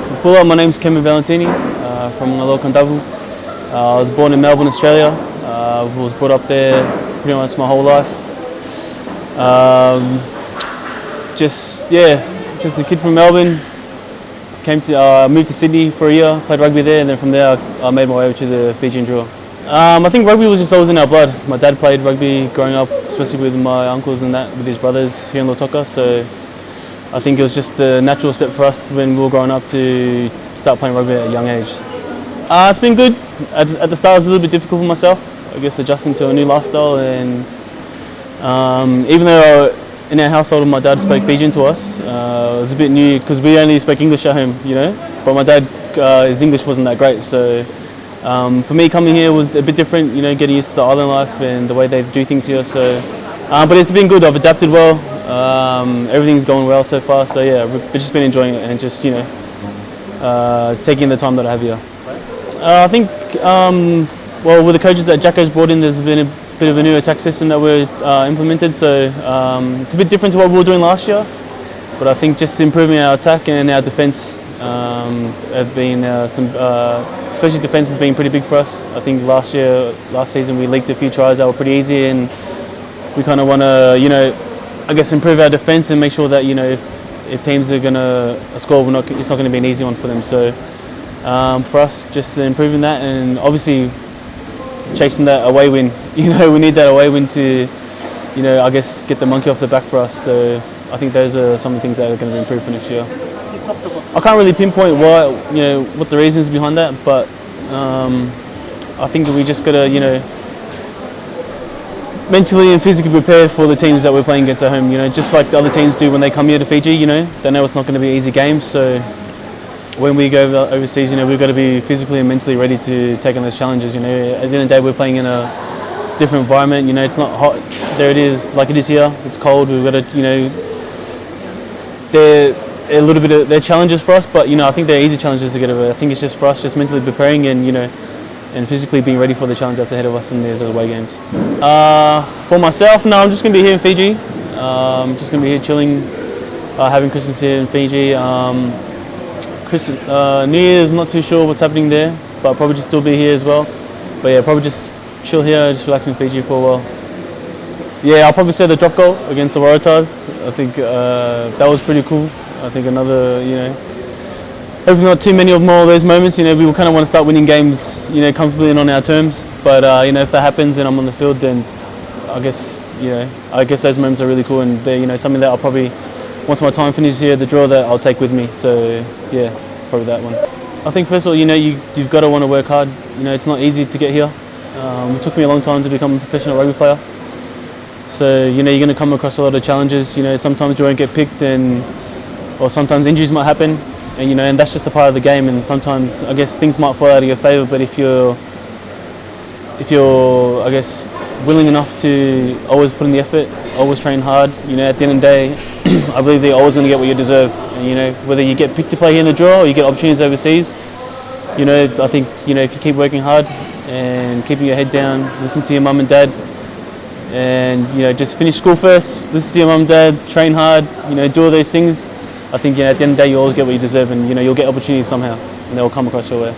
So, my name's Kemu Valetini from Kandavu. I was born in Melbourne, Australia. Was brought up there pretty much my whole life. Just a kid from Melbourne. Moved to Sydney for a year, played rugby there, and then from there I made my way over to the Fijian Drua. I think rugby was just always in our blood. My dad played rugby growing up, especially with my uncles and that, with his brothers here in Lautoka. So I think it was just the natural step for us when we were growing up to start playing rugby at a young age. It's been good. At the start it was a little bit difficult for myself, I guess, adjusting to a new lifestyle, and even though in our household my dad spoke Fijian to us, it was a bit new because we only spoke English at home, but my dad, his English wasn't that great, so for me coming here was a bit different, getting used to the island life and the way they do things here. So, but it's been good. I've adapted well. Everything's going well so far. So yeah, we've just been enjoying it and just taking the time that I have here. I think well, with the coaches that Jacko's brought in, there's been a bit of a new attack system that we're implemented. So it's a bit different to what we were doing last year. But I think just improving our attack and our defence have been especially defence has been pretty big for us. I think last season we leaked a few tries that were pretty easy, and we kind of want to, I guess, improve our defence and make sure that if teams are going to score, it's not going to be an easy one for them. So for us, just improving that, and obviously chasing that away win. We need that away win to, I guess, get the monkey off the back for us. So I think those are some of the things that are going to be improved for next year. I can't really pinpoint what the reasons behind that, but I think we just got to, mentally and physically prepare for the teams that we're playing against at home. Just like the other teams do when they come here to Fiji. They know it's not going to be easy games. So when we go overseas, we've got to be physically and mentally ready to take on those challenges. At the end of the day, we're playing in a different environment. It's not hot. There it is, like it is here. It's cold. We've got to, they're challenges for us, but I think they're easy challenges to get over. I think it's just for us, just mentally preparing and physically being ready for the challenge that's ahead of us in these away games. For myself, no, I'm just going to be here in Fiji. I'm just going to be here chilling, having Christmas here in Fiji. New Year's, not too sure what's happening there, but I'll probably just still be here as well. But yeah, probably just chill here, just relax in Fiji for a while. Yeah, I'll probably say the drop goal against the Waratahs. I think that was pretty cool. I think another, hopefully not too many more of those moments. We will kind of want to start winning games, comfortably and on our terms. But if that happens and I'm on the field, then I guess those moments are really cool, and they're something that I'll probably, once my time finishes here, the draw that I'll take with me. So yeah, probably that one. I think first of all, you've got to want to work hard. It's not easy to get here. It took me a long time to become a professional rugby player. So you're going to come across a lot of challenges. Sometimes you won't get picked, or sometimes injuries might happen, and that's just a part of the game. And sometimes I guess things might fall out of your favour. But if you're I guess willing enough to always put in the effort, always train hard, at the end of the day, I believe that you're always going to get what you deserve. And, whether you get picked to play here in the draw or you get opportunities overseas, I think if you keep working hard and keeping your head down, listen to your mum and dad, and just finish school first, listen to your mum and dad, train hard, do all those things. I think at the end of the day you always get what you deserve, and you'll get opportunities somehow, and they'll come across your way.